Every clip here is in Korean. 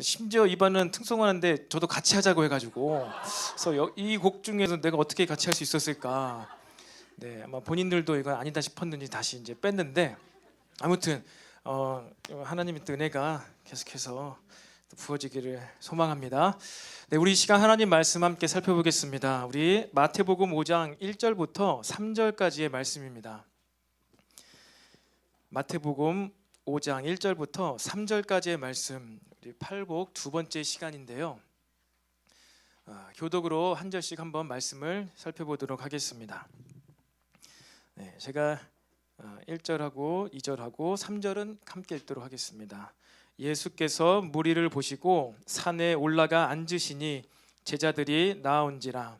심지어 이반은 특송하는데 저도 같이 하자고 해가지고 그래서 이 곡 중에서 내가 어떻게 같이 할 수 있었을까. 네, 아마 본인들도 이건 아니다 싶었는지 다시 이제 뺐는데 아무튼 하나님의 또 은혜가 계속해서 또 부어지기를 소망합니다. 네, 우리 이 시간 하나님 말씀 함께 살펴보겠습니다. 우리 마태복음 5장 1절부터 3절까지의 말씀입니다. 마태복음 5장 1절부터 3절까지의 말씀, 우리 팔복 두 번째 시간인데요. 교독으로 한 절씩 한번 말씀을 살펴보도록 하겠습니다. 네, 제가 1절하고 2절하고 3절은 함께 읽도록 하겠습니다. 예수께서 무리를 보시고 산에 올라가 앉으시니 제자들이 나온지라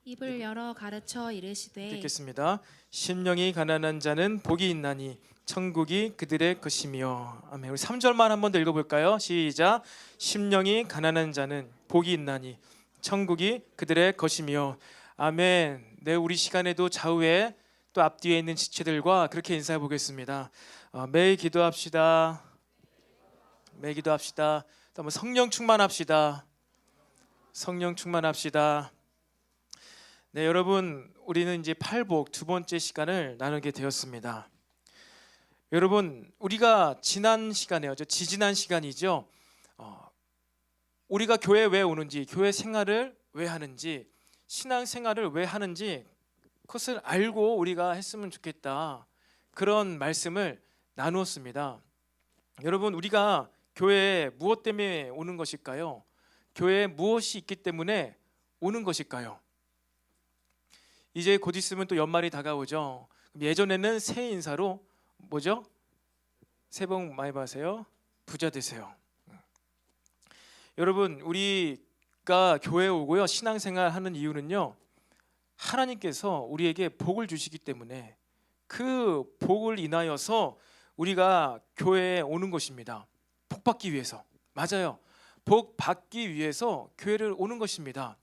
입을 열어 가르쳐 이르시되 읽겠습니다. 심령이 가난한 자는 복이 있나니 천국이 그들의 것이며. 아멘. 우리 3절만 한 번 더 읽어볼까요? 시작. 심령이 가난한 자는 복이 있나니 천국이 그들의 것이며. 아멘. 네, 우리 시간에도 좌우에 또 앞뒤에 있는 지체들과 그렇게 인사해 보겠습니다. 매일 기도합시다. 매일 기도합시다. 또 한번 성령 충만합시다. 성령 충만합시다. 네, 여러분, 우리는 이제 팔복 두 번째 시간을 나누게 되었습니다. 여러분, 우리가 지난 시간에요, 지지난 시간이죠. 우리가 교회 왜 오는지, 교회 생활을 왜 하는지, 신앙 생활을 왜 하는지 그것을 알고 우리가 했으면 좋겠다, 그런 말씀을 나누었습니다. 여러분, 우리가 교회에 무엇 때문에 오는 것일까요? 교회에 무엇이 있기 때문에 오는 것일까요? 이제 곧 있으면 또 연말이 다가오죠. 예전에는 새해 인사로 뭐죠? 새해 복 많이 받으세요. 부자 되세요. 여러분, 우리가 교회에 오고요, 신앙생활 하는 이유는요, 하나님께서 우리에게 복을 주시기 때문에 그 복을 인하여서 우리가 교회에 오는 것입니다. 복 받기 위해서. 맞아요. 복 받기 위해서 교회를 오는 것입니다.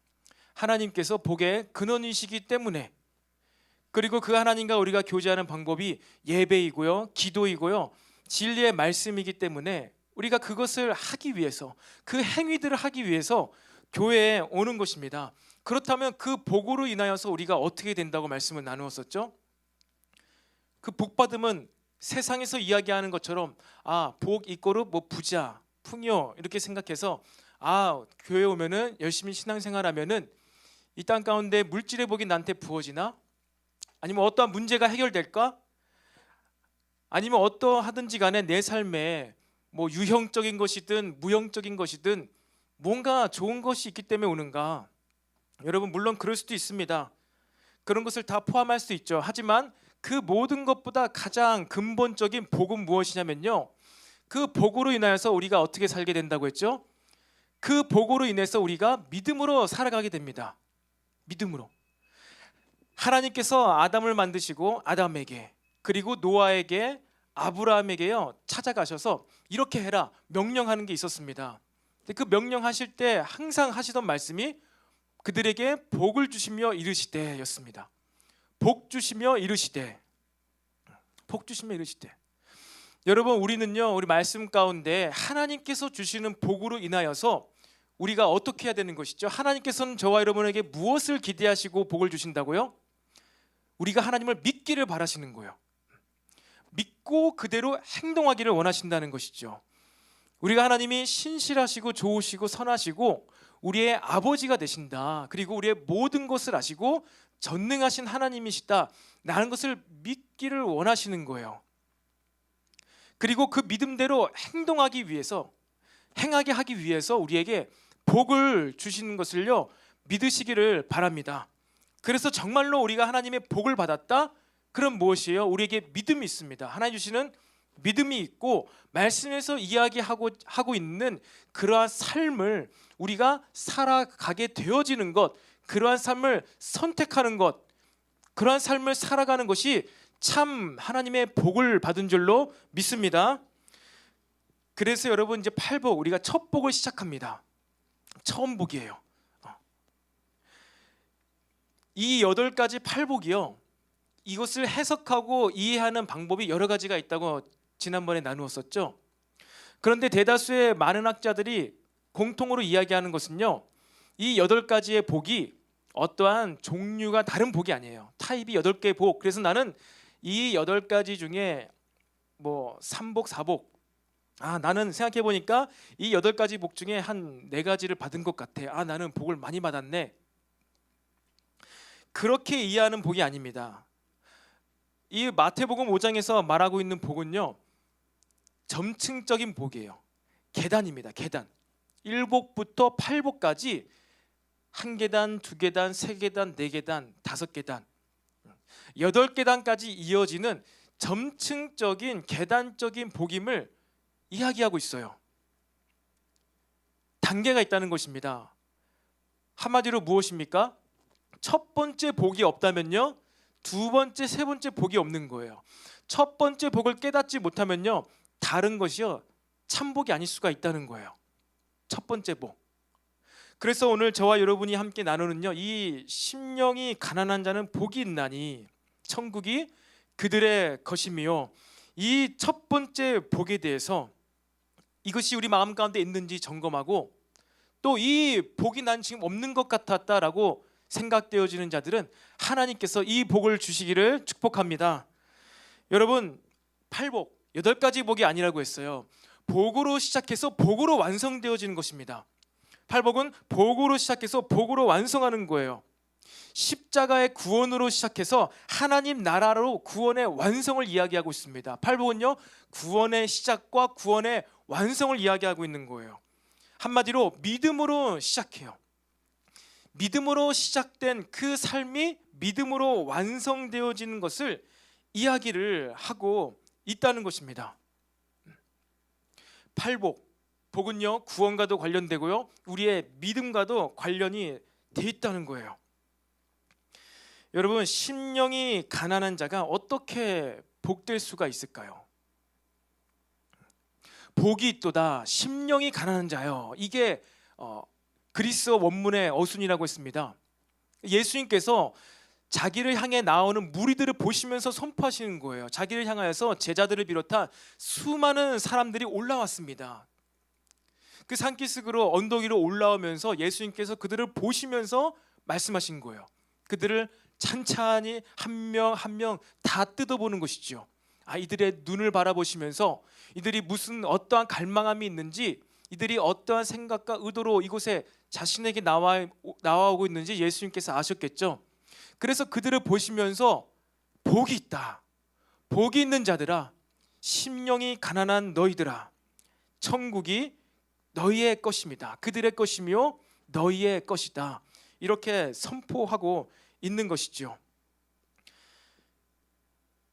하나님께서 복의 근원이시기 때문에, 그리고 그 하나님과 우리가 교제하는 방법이 예배이고요, 기도이고요, 진리의 말씀이기 때문에 우리가 그것을 하기 위해서, 그 행위들을 하기 위해서 교회에 오는 것입니다. 그렇다면 그 복으로 인하여서 우리가 어떻게 된다고 말씀을 나누었었죠? 그 복 받음은 세상에서 이야기하는 것처럼 복 이꼬르 뭐 부자, 풍요 이렇게 생각해서 교회 오면은 열심히 신앙생활하면은 이 땅 가운데 물질의 복이 나한테 부어지나? 아니면 어떠한 문제가 해결될까? 아니면 어떠하든지 간에 내 삶에 뭐 유형적인 것이든 무형적인 것이든 뭔가 좋은 것이 있기 때문에 오는가? 여러분, 물론 그럴 수도 있습니다. 그런 것을 다 포함할 수 있죠. 하지만 그 모든 것보다 가장 근본적인 복은 무엇이냐면요, 그 복으로 인하여서 우리가 어떻게 살게 된다고 했죠? 그 복으로 인해서 우리가 믿음으로 살아가게 됩니다. 믿음으로. 하나님께서 아담을 만드시고 아담에게, 그리고 노아에게, 아브라함에게요 찾아가셔서 이렇게 해라 명령하는 게 있었습니다. 근데 그 명령하실 때 항상 하시던 말씀이 그들에게 복을 주시며 이르시되 였습니다. 복 주시며 이르시되, 복 주시며 이르시되. 여러분, 우리는요, 우리 말씀 가운데 하나님께서 주시는 복으로 인하여서 우리가 어떻게 해야 되는 것이죠? 하나님께서는 저와 여러분에게 무엇을 기대하시고 복을 주신다고요? 우리가 하나님을 믿기를 바라시는 거예요. 믿고 그대로 행동하기를 원하신다는 것이죠. 우리가 하나님이 신실하시고 좋으시고 선하시고 우리의 아버지가 되신다, 그리고 우리의 모든 것을 아시고 전능하신 하나님이시다 라는 것을 믿기를 원하시는 거예요. 그리고 그 믿음대로 행동하기 위해서, 행하게 하기 위해서 우리에게 복을 주시는 것을요 믿으시기를 바랍니다. 그래서 정말로 우리가 하나님의 복을 받았다? 그럼 무엇이에요? 우리에게 믿음이 있습니다. 하나님 주시는 믿음이 있고 말씀에서 이야기하고 있는 그러한 삶을 우리가 살아가게 되어지는 것, 그러한 삶을 선택하는 것, 그러한 삶을 살아가는 것이 참 하나님의 복을 받은 줄로 믿습니다. 그래서 여러분, 이제 팔복, 우리가 첫 복을 시작합니다. 처음 복이에요. 이 8가지 팔복이요, 이것을 해석하고 이해하는 방법이 여러 가지가 있다고 지난번에 나누었었죠. 그런데 대다수의 많은 학자들이 공통으로 이야기하는 것은요, 이 8가지의 복이 어떠한 종류가 다른 복이 아니에요. 타입이 8개의 복. 그래서 나는 이 8가지 중에 뭐 3복, 4복, 나는 생각해 보니까 이 8가지 복 중에 한 4가지를 받은 것 같아. 나는 복을 많이 받았네. 그렇게 이해하는 복이 아닙니다. 이 마태복음 5장에서 말하고 있는 복은요, 점층적인 복이에요. 계단입니다. 계단. 1복부터 8복까지 1계단, 2계단, 3계단, 4계단, 5계단, 8계단까지 이어지는 점층적인 계단적인 복임을 이야기하고 있어요. 단계가 있다는 것입니다. 한마디로 무엇입니까? 첫 번째 복이 없다면요, 두 번째, 세 번째 복이 없는 거예요. 첫 번째 복을 깨닫지 못하면요, 다른 것이요, 참복이 아닐 수가 있다는 거예요. 첫 번째 복. 그래서 오늘 저와 여러분이 함께 나누는요, 이 심령이 가난한 자는 복이 있나니 천국이 그들의 것이며, 이 첫 번째 복에 대해서 이것이 우리 마음 가운데 있는지 점검하고, 또 이 복이 난 지금 없는 것 같았다라고 생각되어지는 자들은 하나님께서 이 복을 주시기를 축복합니다. 여러분, 8복, 8가지 복이 아니라고 했어요. 복으로 시작해서 복으로 완성되어지는 것입니다. 8복은 복으로 시작해서 복으로 완성하는 거예요. 십자가의 구원으로 시작해서 하나님 나라로 구원의 완성을 이야기하고 있습니다. 8복은요, 구원의 시작과 구원의 완성을 이야기하고 있는 거예요. 한마디로 믿음으로 시작해요. 믿음으로 시작된 그 삶이 믿음으로 완성되어지는 것을 이야기를 하고 있다는 것입니다. 8복, 복은요, 구원과도 관련되고요, 우리의 믿음과도 관련이 돼 있다는 거예요. 여러분, 심령이 가난한 자가 어떻게 복될 수가 있을까요? 복이 있도다 심령이 가난한 자요. 이게 그리스어 원문의 어순이라고 했습니다. 예수님께서 자기를 향해 나오는 무리들을 보시면서 선포하시는 거예요. 자기를 향하여서 제자들을 비롯한 수많은 사람들이 올라왔습니다. 그 산기슭으로 언덕 위로 올라오면서 예수님께서 그들을 보시면서 말씀하신 거예요. 그들을 찬찬히 한 명 한 명 다 뜯어보는 것이죠. 이들의 눈을 바라보시면서 이들이 무슨 어떠한 갈망함이 있는지, 이들이 어떠한 생각과 의도로 이곳에 자신에게 나와오고 있는지 예수님께서 아셨겠죠. 그래서 그들을 보시면서 복이 있다, 복이 있는 자들아, 심령이 가난한 너희들아, 천국이 너희의 것입니다. 그들의 것이며 너희의 것이다, 이렇게 선포하고 있는 것이죠.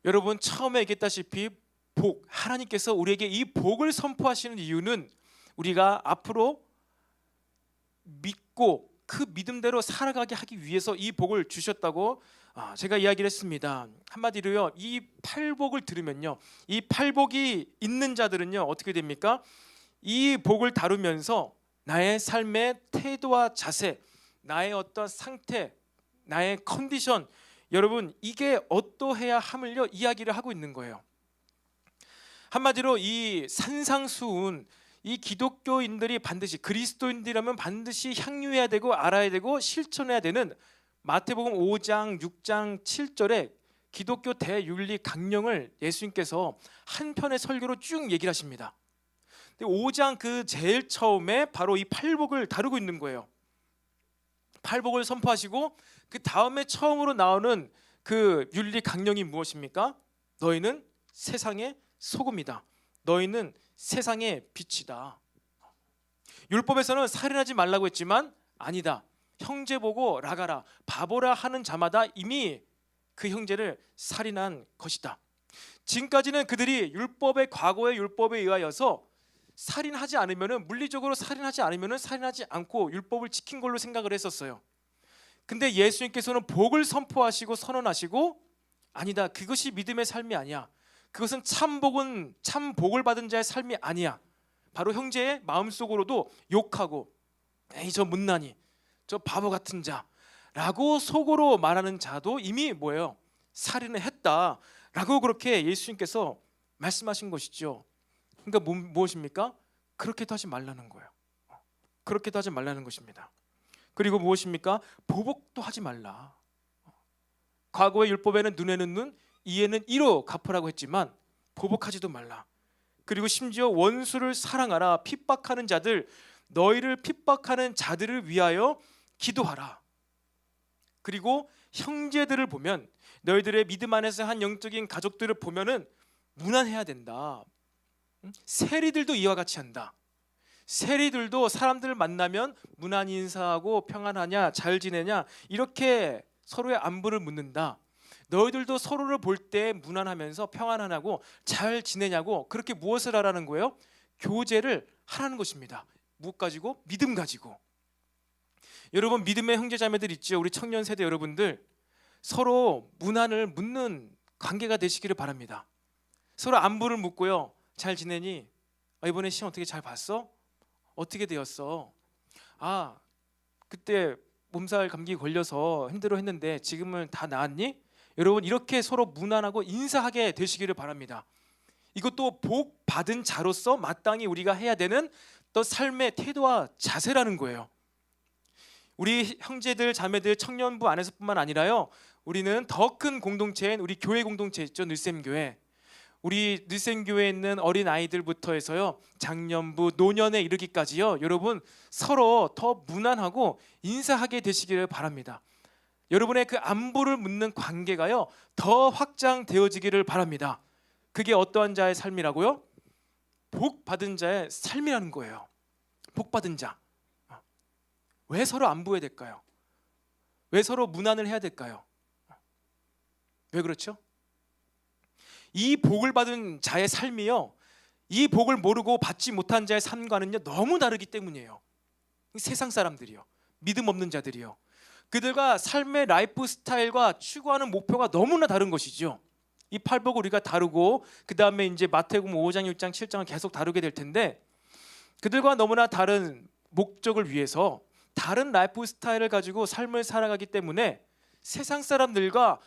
여러분, 처음에 얘기했다시피 복, 하나님께서 우리에게 이 복을 선포하시는 이유는 우리가 앞으로 믿고 그 믿음대로 살아가게 하기 위해서 이 복을 주셨다고 제가 이야기를 했습니다. 한마디로요, 이 8복을 들으면요, 이 8복이 있는 자들은요 어떻게 됩니까? 이 복을 다루면서 나의 삶의 태도와 자세, 나의 어떤 상태, 나의 컨디션, 여러분, 이게 어떠해야 함을요 이야기를 하고 있는 거예요. 한마디로 이 산상수훈, 이 기독교인들이 반드시, 그리스도인들이라면 반드시 향유해야 되고 알아야 되고 실천해야 되는 마태복음 5장 6장 7절에 기독교 대윤리 강령을 예수님께서 한 편의 설교로 쭉 얘기를 하십니다. 5장 그 제일 처음에 바로 이 8복을 다루고 있는 거예요. 8복을 선포하시고 그 다음에 처음으로 나오는 그 윤리 강령이 무엇입니까? 너희는 세상의 소금이다, 너희는 세상의 빛이다. 율법에서는 살인하지 말라고 했지만 아니다, 형제 보고 라가라, 바보라 하는 자마다 이미 그 형제를 살인한 것이다. 지금까지는 그들이 율법의, 과거의 율법에 의하여서 살인하지 않으면은, 물리적으로 살인하지 않으면은 살인하지 않고 율법을 지킨 걸로 생각을 했었어요. 근데 예수님께서는 복을 선포하시고 선언하시고 아니다, 그것이 믿음의 삶이 아니야, 그것은 참 복을 받은 자의 삶이 아니야. 바로 형제의 마음속으로도 욕하고 에이 저 못나니, 저 바보 같은 자라고 속으로 말하는 자도 이미 뭐예요? 살인을 했다라고 그렇게 예수님께서 말씀하신 것이죠. 그러니까 무엇입니까? 그렇게도 하지 말라는 거예요. 그렇게도 하지 말라는 것입니다. 그리고 무엇입니까? 보복도 하지 말라. 과거의 율법에는 눈에는 눈, 이에는 이로 갚으라고 했지만 보복하지도 말라. 그리고 심지어 원수를 사랑하라. 핍박하는 자들, 너희를 핍박하는 자들을 위하여 기도하라. 그리고 형제들을 보면, 너희들의 믿음 안에서 한 영적인 가족들을 보면은 무난해야 된다. 세리들도 이와 같이 한다. 세리들도 사람들을 만나면 무난 인사하고 평안하냐, 잘 지내냐 이렇게 서로의 안부를 묻는다. 너희들도 서로를 볼 때 무난하면서 평안하냐고 잘 지내냐고 그렇게 무엇을 하라는 거예요? 교제를 하라는 것입니다. 무엇 가지고? 믿음 가지고. 여러분, 믿음의 형제자매들 있죠. 우리 청년 세대 여러분들, 서로 무난을 묻는 관계가 되시기를 바랍니다. 서로 안부를 묻고요. 잘 지내니? 이번에 시험 어떻게 잘 봤어? 어떻게 되었어? 그때 몸살 감기 걸려서 힘들어 했는데 지금은 다 나았니? 여러분, 이렇게 서로 무난하고 인사하게 되시기를 바랍니다. 이것도 복 받은 자로서 마땅히 우리가 해야 되는 또 삶의 태도와 자세라는 거예요. 우리 형제들, 자매들, 청년부 안에서뿐만 아니라요, 우리는 더 큰 공동체인 우리 교회 공동체 있죠. 늘샘교회. 우리 늘샘교회에 있는 어린 아이들부터 해서요, 장년부, 노년에 이르기까지요, 여러분 서로 더 무난하고 인사하게 되시기를 바랍니다. 여러분의 그 안부를 묻는 관계가요 더 확장되어지기를 바랍니다. 그게 어떠한 자의 삶이라고요? 복 받은 자의 삶이라는 거예요. 복 받은 자. 왜 서로 안부해야 될까요? 왜 서로 무난을 해야 될까요? 왜 그렇죠? 이 복을 받은 자의 삶이요, 이 복을 모르고 받지 못한 자의 삶과는요 너무 다르기 때문이에요. 세상 사람들이요, 믿음 없는 자들이요, 그들과 삶의 라이프 스타일과 추구하는 목표가 너무나 다른 것이죠. 이 팔복을 우리가 다루고 그 다음에 이제 마태복음 5장, 6장, 7장을 계속 다루게 될 텐데, 그들과 너무나 다른 목적을 위해서 다른 라이프 스타일을 가지고 삶을 살아가기 때문에 세상 사람들과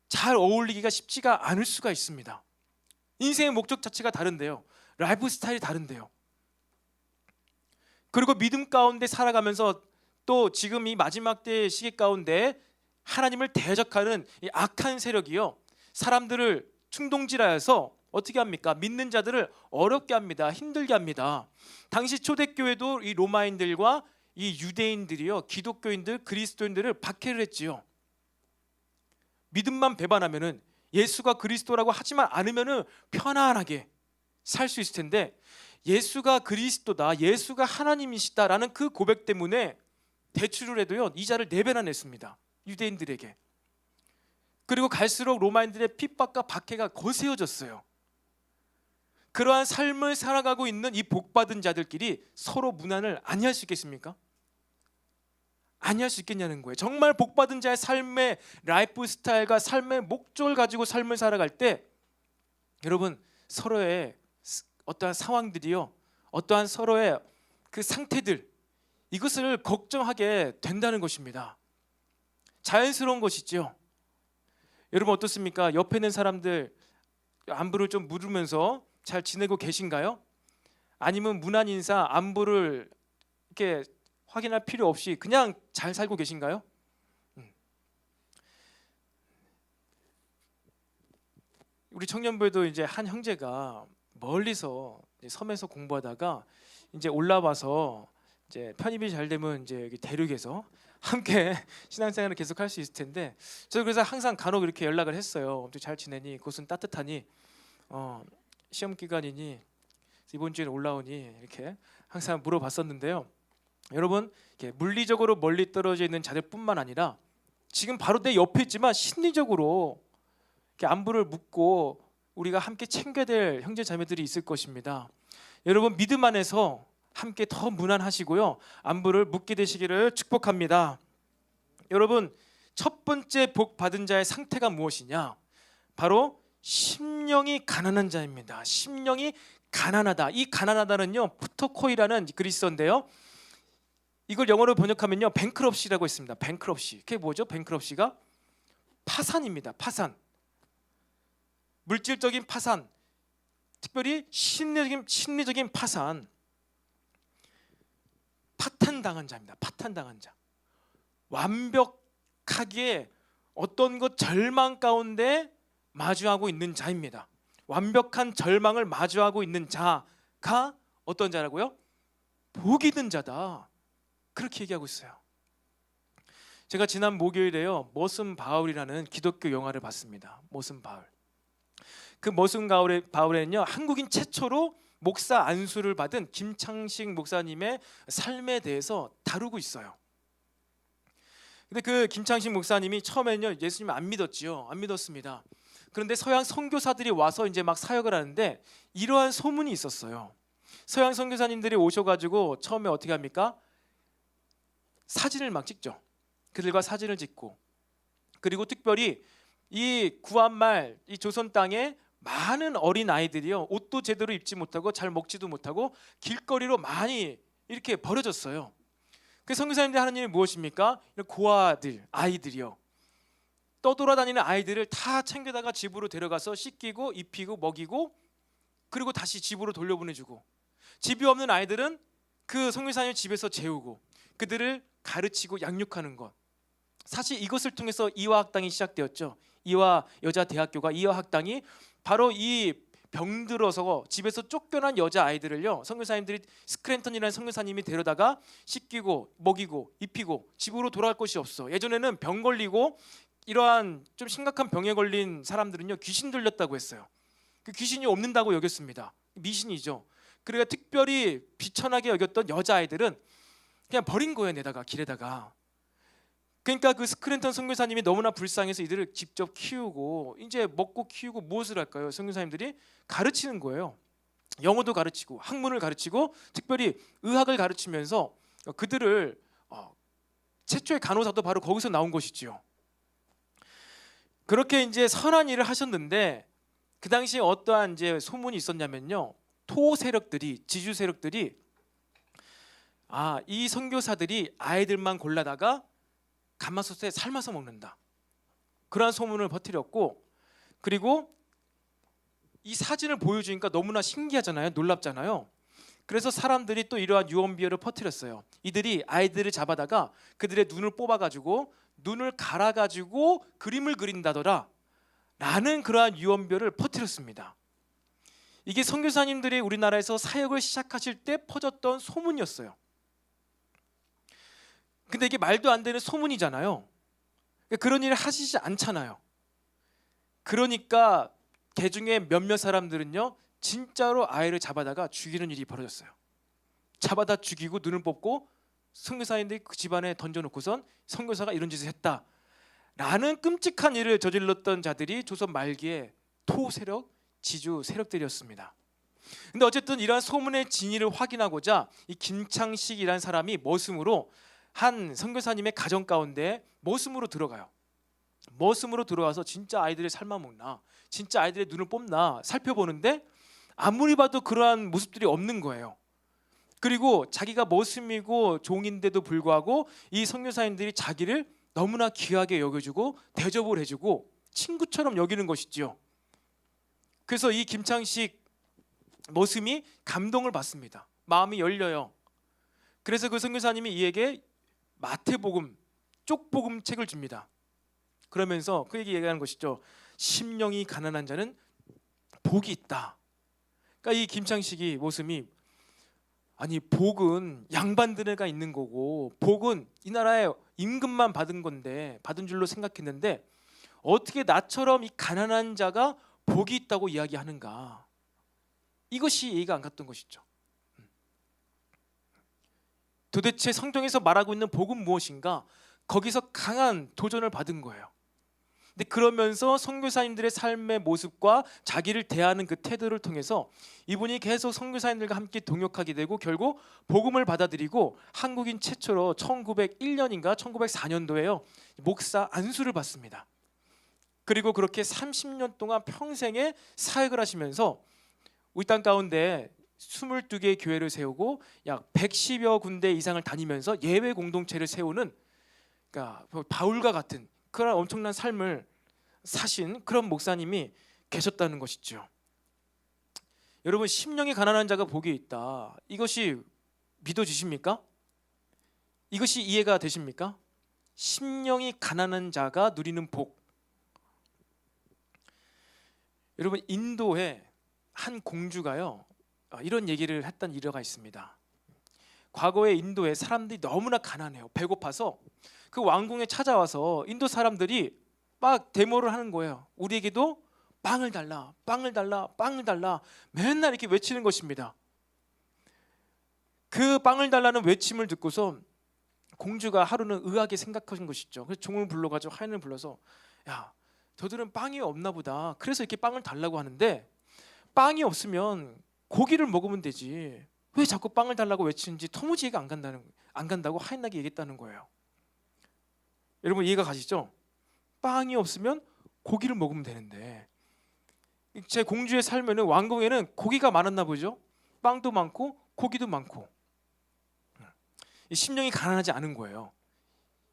잘 어울리기가 쉽지가 않을 수가 있습니다. 인생의 목적 자체가 다른데요, 라이프 스타일이 다른데요. 그리고 믿음 가운데 살아가면서 또 지금 이 마지막 때의 시기 가운데 하나님을 대적하는 이 악한 세력이요, 사람들을 충동질하여서 어떻게 합니까? 믿는 자들을 어렵게 합니다. 힘들게 합니다. 당시 초대교회도 이 로마인들과 이 유대인들이요, 기독교인들, 그리스도인들을 박해를 했지요. 믿음만 배반하면은, 예수가 그리스도라고 하지만 않으면은 편안하게 살 수 있을 텐데, 예수가 그리스도다, 예수가 하나님이시다라는 그 고백 때문에 대출을 해도요 이자를 4배나 냈습니다, 유대인들에게. 그리고 갈수록 로마인들의 핍박과 박해가 거세어졌어요. 그러한 삶을 살아가고 있는 이 복받은 자들끼리 서로 무난을 아니할 수 있겠습니까? 아니할 수 있겠냐는 거예요. 정말 복받은 자의 삶의 라이프 스타일과 삶의 목적을 가지고 삶을 살아갈 때, 여러분 서로의 어떠한 상황들이요, 어떠한 서로의 그 상태들, 이것을 걱정하게 된다는 것입니다. 자연스러운 것이죠. 여러분 어떻습니까? 옆에 있는 사람들 안부를 좀 물으면서 잘 지내고 계신가요? 아니면 무난 인사, 안부를 이렇게 확인할 필요 없이 그냥 잘 살고 계신가요? 우리 청년부에도 이제 한 형제가 멀리서 섬에서 공부하다가 이제 올라와서 이제 편입이 잘 되면 이제 여기 대륙에서 함께 신앙생활을 계속 할 수 있을 텐데, 저도 그래서 항상 간혹 이렇게 연락을 했어요. 어떻게 잘 지내니? 곳은 따뜻하니? 시험 기간이니? 이번 주에 올라오니? 이렇게 항상 물어봤었는데요. 여러분, 이렇게 물리적으로 멀리 떨어져 있는 자들뿐만 아니라 지금 바로 내 옆에 있지만 심리적으로 이렇게 안부를 묻고 우리가 함께 챙겨야 될 형제 자매들이 있을 것입니다. 여러분 믿음 안에서 함께 더 무난하시고요, 안부를 묻게 되시기를 축복합니다. 여러분, 첫 번째 복 받은 자의 상태가 무엇이냐? 바로 심령이 가난한 자입니다. 심령이 가난하다. 이 가난하다는요 푸토코이라는 그리스어인데요, 이걸 영어로 번역하면요 뱅크럽시라고 있습니다. 뱅크럽시. 그게 뭐죠? 뱅크럽시가 파산입니다. 파산. 물질적인 파산, 특별히 심리적인 파탄당한 자입니다. 파탄당한 자. 완벽하게 어떤 것 절망 가운데 마주하고 있는 자입니다. 완벽한 절망을 마주하고 있는 자가 어떤 자라고요? 복이 든 자다. 그렇게 얘기하고 있어요. 제가 지난 목요일에요, 머슴 바울이라는 기독교 영화를 봤습니다. 머슴 바울. 그 머슴 바울에는요, 한국인 최초로 목사 안수를 받은 김창식 목사님의 삶에 대해서 다루고 있어요. 근데 그 김창식 목사님이 처음에는요, 예수님을 안 믿었지요. 안 믿었습니다. 그런데 서양 선교사들이 와서 이제 막 사역을 하는데 이러한 소문이 있었어요. 서양 선교사님들이 오셔가지고 처음에 어떻게 합니까? 사진을 막 찍죠. 그들과 사진을 찍고, 그리고 특별히 이 구한말 이 조선 땅에 많은 어린 아이들이요, 옷도 제대로 입지 못하고 잘 먹지도 못하고 길거리로 많이 이렇게 버려졌어요. 그 선교사님들이 하는 일이 무엇입니까? 이런 고아들, 아이들이요, 떠돌아다니는 아이들을 다 챙겨다가 집으로 데려가서 씻기고 입히고 먹이고, 그리고 다시 집으로 돌려보내주고, 집이 없는 아이들은 그 선교사님 집에서 재우고 그들을 가르치고 양육하는 것. 사실 이것을 통해서 이화학당이 시작되었죠. 이화 여자대학교가, 이화학당이 바로 이 병들어서 집에서 쫓겨난 여자 아이들을요, 선교사님들이, 스크랜턴이라는 선교사님이 데려다가 씻기고 먹이고 입히고 집으로 돌아갈 곳이 없어. 예전에는 병 걸리고 이러한 좀 심각한 병에 걸린 사람들은요, 귀신 들렸다고 했어요. 그 귀신이 없는다고 여겼습니다. 미신이죠. 그러니까 특별히 비천하게 여겼던 여자아이들은 그냥 버린 거예요, 내다가 길에다가. 그러니까 그 스크랜턴 선교사님이 너무나 불쌍해서 이들을 직접 키우고, 이제 먹고 키우고 무엇을 할까요? 선교사님들이 가르치는 거예요. 영어도 가르치고 학문을 가르치고 특별히 의학을 가르치면서 그들을, 최초의 간호사도 바로 거기서 나온 것이지요. 그렇게 이제 선한 일을 하셨는데 그 당시에 어떠한 이제 소문이 있었냐면요, 토 세력들이, 지주 세력들이, 이 선교사들이 아이들만 골라다가 가마솥에 삶아서 먹는다, 그러한 소문을 퍼뜨렸고, 그리고 이 사진을 보여주니까 너무나 신기하잖아요. 놀랍잖아요. 그래서 사람들이 또 이러한 유언비어를 퍼뜨렸어요. 이들이 아이들을 잡아다가 그들의 눈을 뽑아가지고 눈을 갈아가지고 그림을 그린다더라 라는 그러한 유언비어를 퍼뜨렸습니다. 이게 선교사님들이 우리나라에서 사역을 시작하실 때 퍼졌던 소문이었어요. 근데 이게 말도 안 되는 소문이잖아요. 그런 일을 하시지 않잖아요. 그러니까 개중에 몇몇 사람들은요, 진짜로 아이를 잡아다가 죽이는 일이 벌어졌어요. 잡아다 죽이고 눈을 뽑고 선교사님들이 그 집안에 던져놓고선 선교사가 이런 짓을 했다라는 끔찍한 일을 저질렀던 자들이 조선 말기에 토 세력, 지주 세력들이었습니다. 근데 어쨌든 이러한 소문의 진위를 확인하고자 이 김창식이라는 사람이 머슴으로 한 선교사님의 가정 가운데 머슴으로 들어가요. 머슴으로 들어와서 진짜 아이들을 삶아먹나, 진짜 아이들의 눈을 뽑나 살펴보는데 아무리 봐도 그러한 모습들이 없는 거예요. 그리고 자기가 머슴이고 종인데도 불구하고 이 선교사님들이 자기를 너무나 귀하게 여겨주고 대접을 해주고 친구처럼 여기는 것이지요. 그래서 이 김창식 머슴이 감동을 받습니다. 마음이 열려요. 그래서 그 선교사님이 이에게 마태복음, 쪽복음 책을 줍니다. 그러면서 그 얘기하는 것이죠. 심령이 가난한 자는 복이 있다. 그러니까 이 김창식이 머슴이, 아니 복은 양반들에가 있는 거고 복은 이 나라의 임금만 받은 건데, 받은 줄로 생각했는데 어떻게 나처럼 이 가난한 자가 복이 있다고 이야기하는가. 이것이 이해가 안 갔던 것이죠. 도대체 성경에서 말하고 있는 복은 무엇인가? 거기서 강한 도전을 받은 거예요. 근데 그러면서 선교사님들의 삶의 모습과 자기를 대하는 그 태도를 통해서 이분이 계속 선교사님들과 함께 동역하게 되고 결국 복음을 받아들이고 한국인 최초로 1901년인가 1904년도에요 목사 안수를 받습니다. 그리고 그렇게 30년 동안 평생에 사역을 하시면서 우리 땅 가운데 22개의 교회를 세우고 약 110여 군데 이상을 다니면서 예배 공동체를 세우는, 그러니까 바울과 같은 그런 엄청난 삶을 사신 그런 목사님이 계셨다는 것이죠. 여러분, 심령이 가난한 자가 복이 있다. 이것이 믿어지십니까? 이것이 이해가 되십니까? 심령이 가난한 자가 누리는 복. 여러분, 인도에 한 공주가요, 이런 얘기를 했던 일화가 있습니다. 과거에 인도에 사람들이 너무나 가난해요. 배고파서 그 왕궁에 찾아와서 인도 사람들이 막 데모를 하는 거예요. 우리에게도 빵을 달라, 빵을 달라, 빵을 달라, 맨날 이렇게 외치는 것입니다. 그 빵을 달라는 외침을 듣고서 공주가 하루는 의아하게 생각하신 것이죠. 그래서 종을 불러가지고 하인을 불러서, 야, 저들은 빵이 없나 보다. 그래서 이렇게 빵을 달라고 하는데, 빵이 없으면 고기를 먹으면 되지. 왜 자꾸 빵을 달라고 외치는지 도무지 이해가 안 간다고 하인에게 얘기했다는 거예요. 여러분, 이해가 가시죠? 빵이 없으면 고기를 먹으면 되는데, 제 공주의 삶에는, 왕궁에는 고기가 많았나 보죠. 빵도 많고 고기도 많고. 심령이 가난하지 않은 거예요.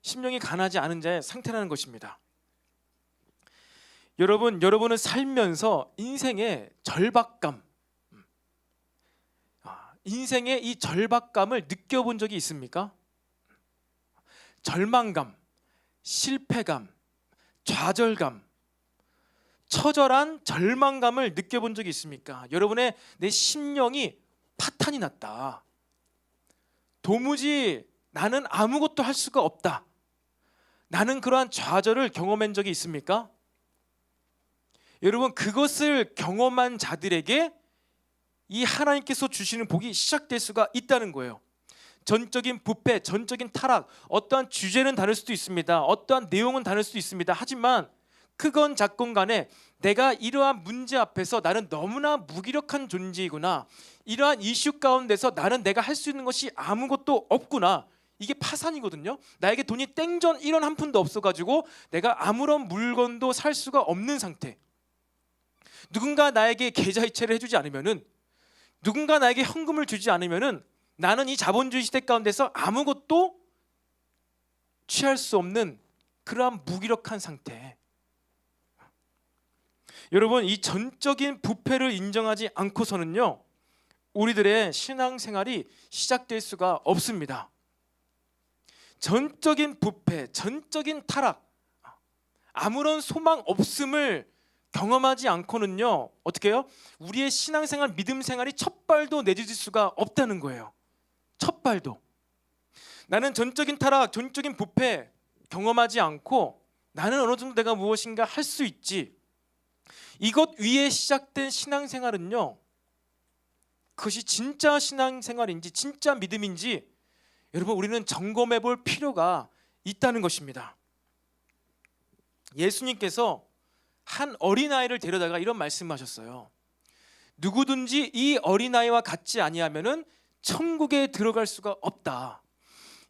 심령이 가난하지 않은 자의 상태라는 것입니다. 여러분은 살면서 인생의 절박감, 인생의 이 절박감을 느껴본 적이 있습니까? 절망감, 실패감, 좌절감, 처절한 절망감을 느껴본 적이 있습니까? 여러분의 내 심령이 파탄이 났다. 도무지 나는 아무것도 할 수가 없다. 나는 그러한 좌절을 경험한 적이 있습니까? 여러분, 그것을 경험한 자들에게 이 하나님께서 주시는 복이 시작될 수가 있다는 거예요. 전적인 부패, 전적인 타락, 어떠한 주제는 다를 수도 있습니다. 어떠한 내용은 다를 수도 있습니다. 하지만 크건 작건 간에 내가 이러한 문제 앞에서 나는 너무나 무기력한 존재이구나, 이러한 이슈 가운데서 나는 내가 할 수 있는 것이 아무것도 없구나, 이게 파산이거든요. 나에게 돈이 땡전 1원 한 푼도 없어가지고 내가 아무런 물건도 살 수가 없는 상태. 누군가 나에게 계좌이체를 해주지 않으면은, 누군가 나에게 현금을 주지 않으면은 나는 이 자본주의 시대 가운데서 아무것도 취할 수 없는 그러한 무기력한 상태. 여러분, 이 전적인 부패를 인정하지 않고서는요, 우리들의 신앙생활이 시작될 수가 없습니다. 전적인 부패, 전적인 타락, 아무런 소망 없음을 경험하지 않고는요, 어떻게 해요? 우리의 신앙생활, 믿음생활이 첫 발도 내딛을 수가 없다는 거예요. 첫 발도. 나는 전적인 타락, 전적인 부패 경험하지 않고 나는 어느 정도 내가 무엇인가 할 수 있지, 이것 위에 시작된 신앙생활은요, 그것이 진짜 신앙생활인지 진짜 믿음인지 여러분, 우리는 점검해 볼 필요가 있다는 것입니다. 예수님께서 한 어린아이를 데려다가 이런 말씀하셨어요. 누구든지 이 어린아이와 같지 아니하면은 천국에 들어갈 수가 없다.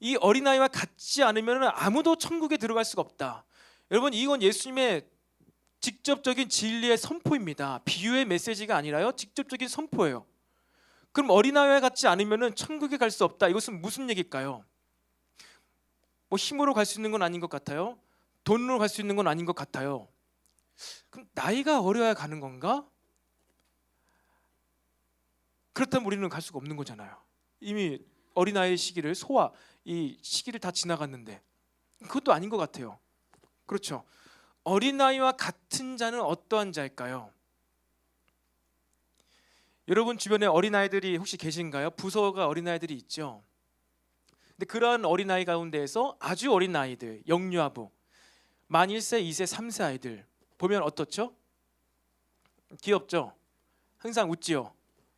이 어린아이와 같지 않으면 아무도 천국에 들어갈 수가 없다. 여러분, 이건 예수님의 직접적인 진리의 선포입니다. 비유의 메시지가 아니라요, 직접적인 선포예요. 그럼 어린아이와 같지 않으면 천국에 갈 수 없다. 이것은 무슨 얘기일까요? 뭐 힘으로 갈 수 있는 건 아닌 것 같아요. 돈으로 갈 수 있는 건 아닌 것 같아요. 그럼 나이가 어려야 가는 건가? 그렇다면 우리는 갈 수가 없는 거잖아요. 이미 어린아이의 시기를, 소아 이 시기를 다 지나갔는데, 그것도 아닌 것 같아요. 그렇죠. 어린아이와 같은 자는 어떠한 자일까요? 여러분 주변에 어린아이들이 혹시 계신가요? 부서가 어린아이들이 있죠. 근데 그러한 어린아이 가운데에서 아주 어린 아이들, 영유아부, 만 1세, 2세, 3세 아이들 보면 어떻죠? 귀엽죠? 항상 웃지요.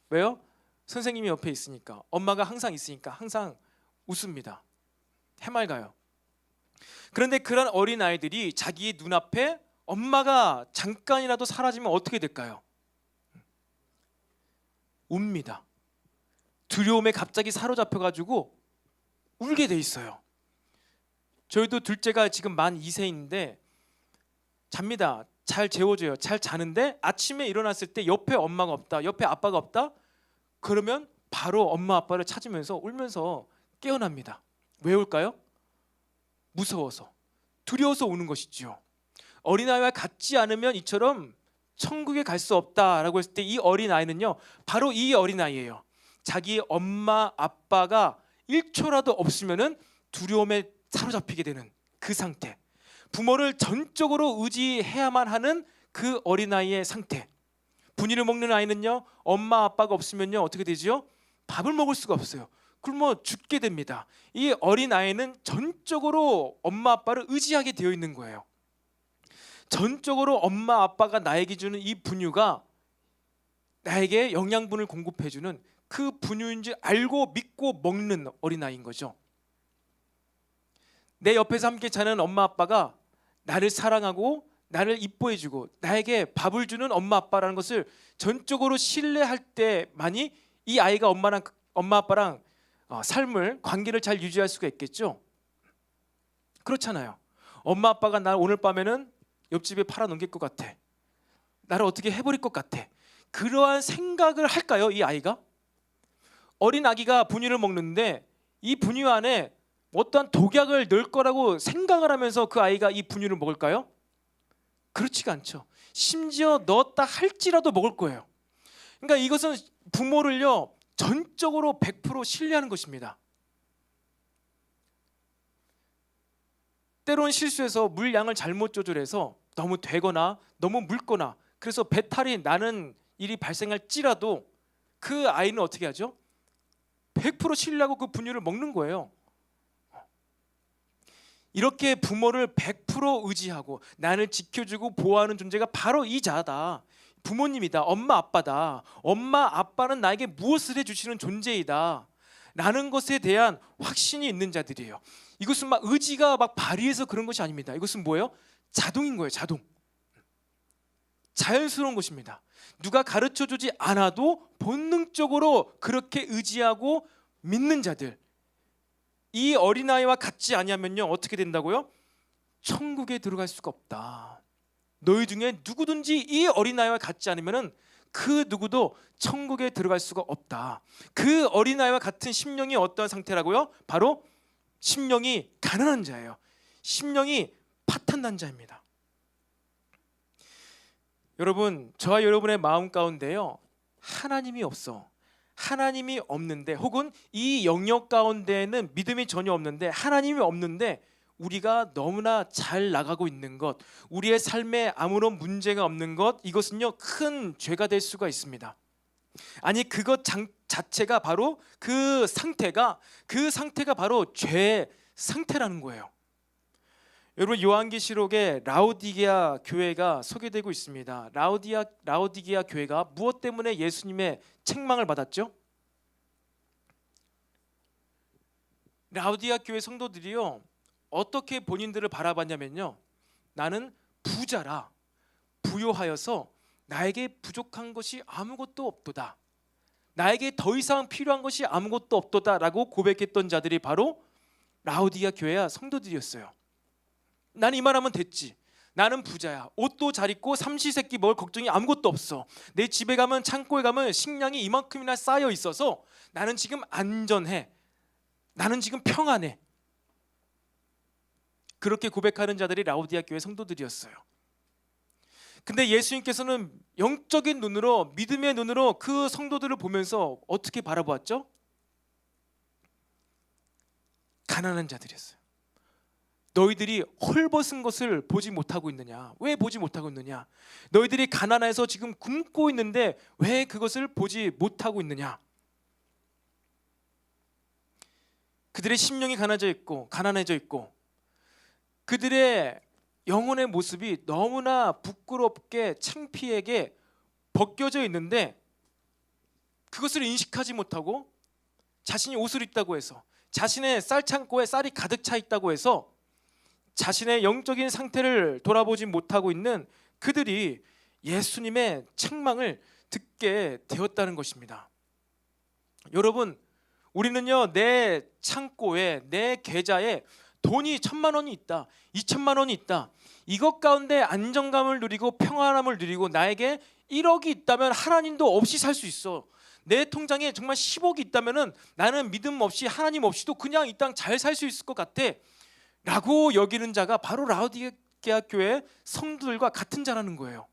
왜요? 선생님이 옆에 있으니까, 엄마가 항상 있으니까 항상 웃습니다. 해맑아요. 그런데 그런 어린아이들이 자기의 눈앞에 엄마가 잠깐이라도 사라지면 어떻게 될까요? 웁니다. 두려움에 갑자기 사로잡혀가지고 울게 돼 있어요. 저희도 둘째가 지금 만 2세인데 잡니다. 잘 재워줘요. 잘 자는데 아침에 일어났을 때 옆에 엄마가 없다, 옆에 아빠가 없다, 그러면 바로 엄마 아빠를 찾으면서 울면서 깨어납니다. 왜 울까요? 무서워서, 두려워서 우는 것이죠. 어린아이와 같지 않으면 이처럼 천국에 갈 수 없다라고 했을 때 이 어린아이는요, 바로 이 어린아이예요. 자기 엄마 아빠가 1초라도 없으면은 두려움에 사로잡히게 되는 그 상태, 부모를 전적으로 의지해야만 하는 그 어린아이의 상태. 분유를 먹는 아이는요, 엄마 아빠가 없으면요 어떻게 되지요? 밥을 먹을 수가 없어요. 굶어 죽게 됩니다. 이 어린아이는 전적으로 엄마 아빠를 의지하게 되어 있는 거예요. 전적으로 엄마 아빠가 나에게 주는 이 분유가 나에게 영양분을 공급해주는 그 분유인 줄 알고 믿고 먹는 어린아이인 거죠. 내 옆에서 함께 자는 엄마 아빠가 나를 사랑하고 나를 이뻐해주고 나에게 밥을 주는 엄마 아빠라는 것을 전적으로 신뢰할 때만이 이 아이가 엄마 아빠랑 삶을 관계를 잘 유지할 수가 있겠죠. 그렇잖아요. 엄마 아빠가 나 오늘 밤에는 옆집에 팔아넘길 것 같아, 나를 어떻게 해버릴 것 같아, 그러한 생각을 할까요? 이 아이가? 어린 아기가 분유를 먹는데 이 분유 안에 어떠한 독약을 넣을 거라고 생각을 하면서 그 아이가 이 분유를 먹을까요? 그렇지가 않죠. 심지어 넣었다 할지라도 먹을 거예요. 그러니까 이것은 부모를요 전적으로 100% 신뢰하는 것입니다. 때론 실수해서 물량을 잘못 조절해서 너무 되거나 너무 묽거나 그래서 배탈이 나는 일이 발생할지라도 그 아이는 어떻게 하죠? 100% 신뢰하고 그 분유를 먹는 거예요. 이렇게 부모를 100% 의지하고 나를 지켜주고 보호하는 존재가 바로 이 자다. 부모님이다. 엄마 아빠다. 엄마 아빠는 나에게 무엇을 해주시는 존재이다 라는 것에 대한 확신이 있는 자들이에요. 이것은 막 의지가 막 발휘해서 그런 것이 아닙니다. 이것은 뭐예요? 자동인 거예요. 자동. 자연스러운 것입니다. 누가 가르쳐주지 않아도 본능적으로 그렇게 의지하고 믿는 자들, 이 어린아이와 같지 아니하면요 어떻게 된다고요? 천국에 들어갈 수가 없다. 너희 중에 누구든지 이 어린아이와 같지 않으면은 그 누구도 천국에 들어갈 수가 없다. 그 어린아이와 같은 심령이 어떠한 상태라고요? 바로 심령이 가난한 자예요. 심령이 파탄난 자입니다. 여러분, 저와 여러분의 마음 가운데요 하나님이 없어, 하나님이 없는데, 혹은 이 영역 가운데에는 믿음이 전혀 없는데, 하나님이 없는데 우리가 너무나 잘 나가고 있는 것, 우리의 삶에 아무런 문제가 없는 것, 이것은요 큰 죄가 될 수가 있습니다. 아니 그것 자체가 바로 그 상태가 바로 죄의 상태라는 거예요. 여러분, 요한계시록에 라오디게아 교회가 소개되고 있습니다. 라오디게아 교회가 무엇 때문에 예수님의 책망을 받았죠? 라오디게아 교회 성도들이요 어떻게 본인들을 바라봤냐면요, 나는 부자라, 부요하여서 나에게 부족한 것이 아무것도 없도다, 나에게 더 이상 필요한 것이 아무것도 없도다 라고 고백했던 자들이 바로 라오디게아 교회야 성도들이었어요. 나는 이만하면 됐지, 나는 부자야, 옷도 잘 입고 삼시세끼 먹을 걱정이 아무것도 없어, 내 집에 가면 창고에 가면 식량이 이만큼이나 쌓여 있어서 나는 지금 안전해, 나는 지금 평안해. 그렇게 고백하는 자들이 라오디게아 교회 성도들이었어요. 근데 예수님께서는 영적인 눈으로, 믿음의 눈으로 그 성도들을 보면서 어떻게 바라보았죠? 가난한 자들이었어요. 너희들이 헐벗은 것을 보지 못하고 있느냐? 왜 보지 못하고 있느냐? 너희들이 가난해서 지금 굶고 있는데 왜 그것을 보지 못하고 있느냐? 그들의 심령이 가난해져 있고 그들의 영혼의 모습이 너무나 부끄럽게 창피하게 벗겨져 있는데, 그것을 인식하지 못하고 자신이 옷을 입다고 해서, 자신의 쌀창고에 쌀이 가득 차 있다고 해서 자신의 영적인 상태를 돌아보지 못하고 있는 그들이 예수님의 책망을 듣게 되었다는 것입니다. 여러분, 우리는요 내 창고에, 내 계좌에 돈이 1,000만 원이 있다, 2,000만 원이 있다, 이것 가운데 안정감을 누리고 평안함을 누리고 나에게 1억이 있다면 하나님도 없이 살 수 있어, 내 통장에 정말 10억이 있다면 나는 믿음 없이 하나님 없이도 그냥 이 땅 잘 살 수 있을 것 같아 라고 여기는 자가 바로 라오디게아 교회 성도들과 같은 자라는 거예요.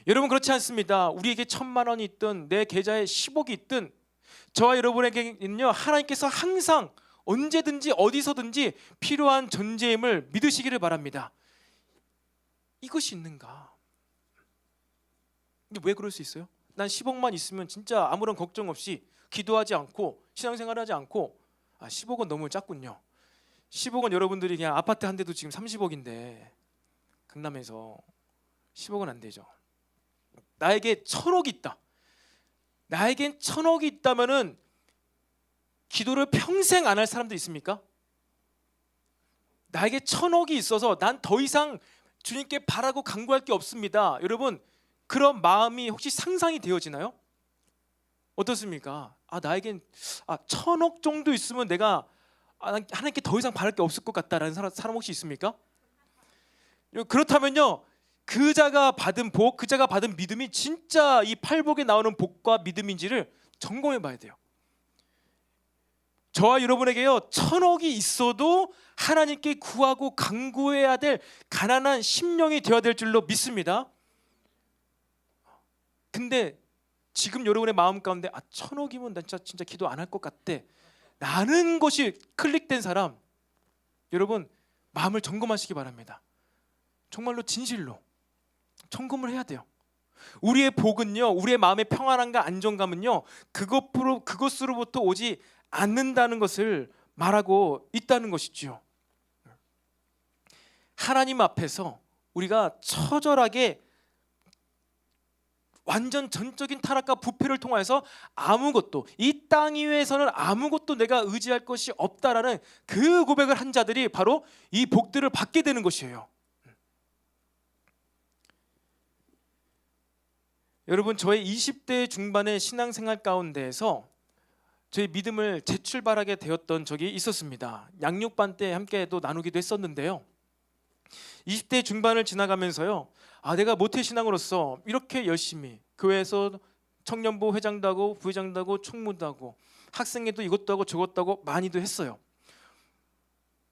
여러분 그렇지 않습니다. 우리에게 1,000만 원이 있든 내 계좌에 10억이 있든 저와 여러분에게는요 하나님께서 항상 언제든지 어디서든지 필요한 존재임을 믿으시기를 바랍니다. 이것이 있는가? 근데 왜 그럴 수 있어요? 난 10억만 있으면 진짜 아무런 걱정 없이 기도하지 않고 신앙생활하지 않고 10억은 너무 작군요. 10억은 여러분들이 그냥 아파트 한 대도 지금 30억인데 강남에서 10억은 안 되죠. 나에게 1,000억이 있다. 나에겐 1,000억이 있다면은 기도를 평생 안 할 사람도 있습니까? 나에게 1,000억이 있어서 난 더 이상 주님께 바라고 간구할 게 없습니다. 여러분 그런 마음이 혹시 상상이 되어지나요? 어떻습니까? 나에겐 1,000억 정도 있으면 내가 하나님께 더 이상 바랄 게 없을 것 같다라는 사람 혹시 있습니까? 그렇다면요 그 자가 받은 복, 그 자가 받은 믿음이 진짜 이 팔복에 나오는 복과 믿음인지를 점검해 봐야 돼요. 저와 여러분에게요 1,000억이 있어도 하나님께 구하고 간구해야 될 가난한 심령이 되어야 될 줄로 믿습니다. 근데 지금 여러분의 마음 가운데 1,000억이면 난 진짜 기도 안 할 것 같대 라는 것이 클릭된 사람, 여러분 마음을 점검하시기 바랍니다. 정말로 진실로 점검을 해야 돼요. 우리의 복은요, 우리의 마음의 평안함과 안정감은요 그것으로부터 오지 않는다는 것을 말하고 있다는 것이지요. 하나님 앞에서 우리가 처절하게 완전 전적인 타락과 부패를 통하여서 아무것도, 이 땅 위에서는 아무것도 내가 의지할 것이 없다라는 그 고백을 한 자들이 바로 이 복들을 받게 되는 것이에요. 여러분 저의 20대 중반의 신앙생활 가운데에서 저희 믿음을 재출발하게 되었던 적이 있었습니다. 양육반 때 함께도 나누기도 했었는데요. 20대 중반을 지나가면서요 내가 모태신앙으로서 이렇게 열심히 교회에서 청년부 회장도 하고 부회장도 하고 총무도 하고 학생회도 이것도 하고 저것도 하고 많이도 했어요.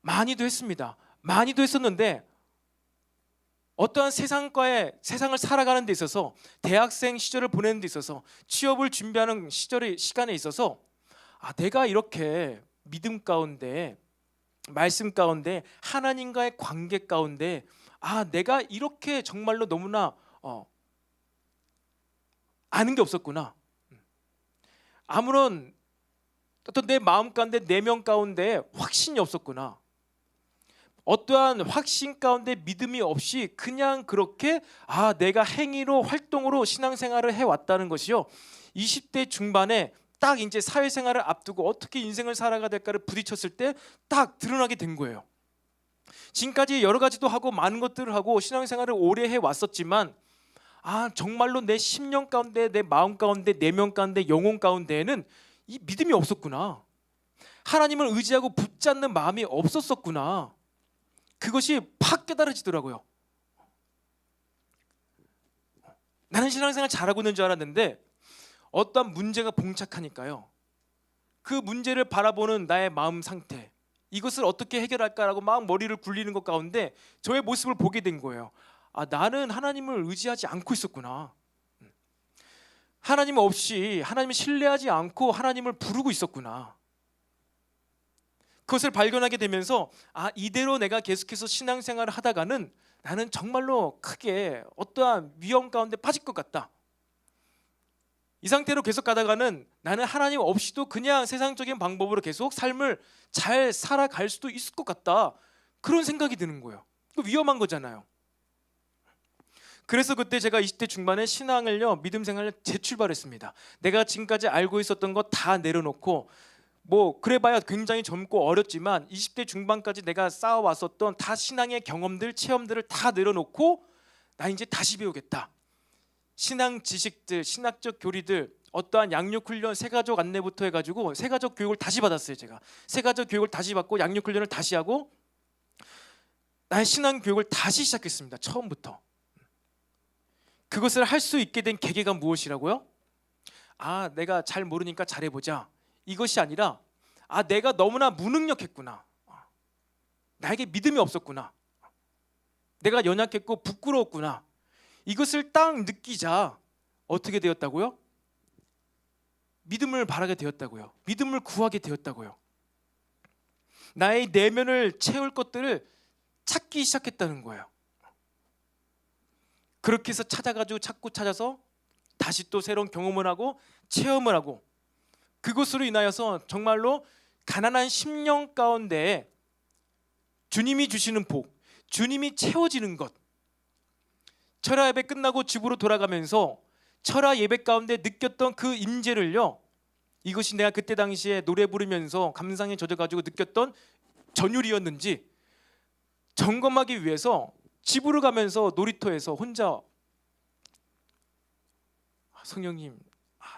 많이도 했습니다. 많이도 했었는데 어떠한 세상을 살아가는 데 있어서, 대학생 시절을 보내는 데 있어서, 취업을 준비하는 시간에 있어서 내가 이렇게 믿음 가운데, 말씀 가운데, 하나님과의 관계 가운데 내가 이렇게 정말로 너무나 아는 게 없었구나. 아무런 어떤 내 마음 가운데, 내면 가운데 확신이 없었구나. 어떠한 확신 가운데 믿음이 없이 그냥 그렇게 내가 행위로 활동으로 신앙생활을 해왔다는 것이요 20대 중반에 딱 이제 사회생활을 앞두고 어떻게 인생을 살아가야 될까를 부딪혔을 때 딱 드러나게 된 거예요. 지금까지 여러 가지도 하고 많은 것들을 하고 신앙생활을 오래 해왔었지만 정말로 내 심령 가운데, 내 마음 가운데, 내면 가운데, 영혼 가운데에는 이 믿음이 없었구나. 하나님을 의지하고 붙잡는 마음이 없었었구나. 그것이 팍 깨달아지더라고요. 나는 신앙생활 잘하고 있는 줄 알았는데 어떠한 문제가 봉착하니까요 그 문제를 바라보는 나의 마음 상태, 이것을 어떻게 해결할까라고 막 머리를 굴리는 것 가운데 저의 모습을 보게 된 거예요. 나는 하나님을 의지하지 않고 있었구나. 하나님 없이, 하나님을 신뢰하지 않고 하나님을 부르고 있었구나. 그것을 발견하게 되면서 이대로 내가 계속해서 신앙생활을 하다가는 나는 정말로 크게 어떠한 위험 가운데 빠질 것 같다. 이 상태로 계속 가다가는 나는 하나님 없이도 그냥 세상적인 방법으로 계속 삶을 잘 살아갈 수도 있을 것 같다. 그런 생각이 드는 거예요. 위험한 거잖아요. 그래서 그때 제가 20대 중반에 신앙을요, 믿음 생활을 재출발했습니다. 내가 지금까지 알고 있었던 거 다 내려놓고, 그래봐야 굉장히 젊고 어렸지만 20대 중반까지 내가 쌓아왔었던 다 신앙의 경험들, 체험들을 다 내려놓고 나 이제 다시 배우겠다. 신앙 지식들, 신학적 교리들, 어떠한 양육 훈련, 새가족 안내부터 해가지고 새가족 교육을 다시 받았어요. 제가 새가족 교육을 다시 받고 양육 훈련을 다시 하고 나의 신앙 교육을 다시 시작했습니다. 처음부터. 그것을 할 수 있게 된 계기가 무엇이라고요? 내가 잘 모르니까 잘해보자, 이것이 아니라 내가 너무나 무능력했구나, 나에게 믿음이 없었구나, 내가 연약했고 부끄러웠구나, 이것을 딱 느끼자 어떻게 되었다고요? 믿음을 바라게 되었다고요. 믿음을 구하게 되었다고요. 나의 내면을 채울 것들을 찾기 시작했다는 거예요. 그렇게 해서 찾아가지고 찾고 찾아서 다시 또 새로운 경험을 하고 체험을 하고, 그것으로 인하여서 정말로 가난한 심령 가운데 주님이 주시는 복, 주님이 채워지는 것, 철야 예배 끝나고 집으로 돌아가면서 철야 예배 가운데 느꼈던 그 임재를요, 이것이 내가 그때 당시에 노래 부르면서 감상에 젖어가지고 느꼈던 전율이었는지 점검하기 위해서 집으로 가면서 놀이터에서 혼자 성령님